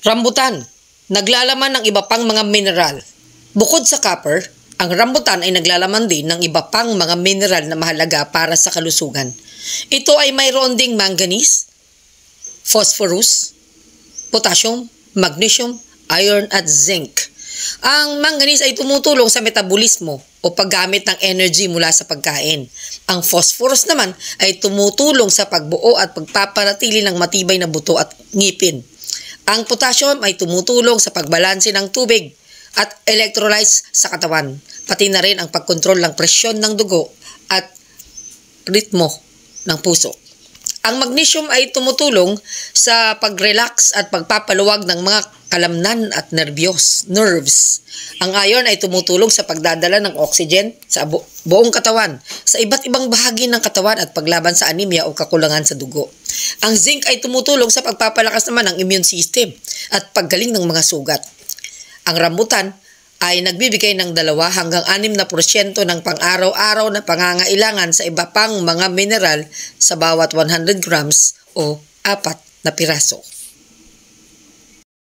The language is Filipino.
Rambutan, naglalaman ng iba pang mga mineral. Bukod sa copper, ang rambutan ay naglalaman din ng iba pang mga mineral na mahalaga para sa kalusugan. Ito ay mayroon ding manganese, phosphorus, potassium, magnesium, iron at zinc. Ang manganese ay tumutulong sa metabolismo o paggamit ng energy mula sa pagkain. Ang phosphorus naman ay tumutulong sa pagbuo at pagpapanatili ng matibay na buto at ngipin. Ang potassium ay tumutulong sa pagbalanse ng tubig at electrolytes sa katawan, pati na rin ang pagkontrol ng presyon ng dugo at ritmo ng puso. Ang magnesium ay tumutulong sa pag-relax at pagpapaluwag ng mga kalamnan at nerves. Ang iron ay tumutulong sa pagdadala ng oxygen sa buong katawan, sa iba't ibang bahagi ng katawan at paglaban sa anemia o kakulangan sa dugo. Ang zinc ay tumutulong sa pagpapalakas naman ng immune system at paggaling ng mga sugat. Ang rambutan ay nagbibigay ng 2 hanggang 6% ng pang-araw-araw na pangangailangan sa iba pang mga mineral sa bawat 100 grams o 4 na piraso.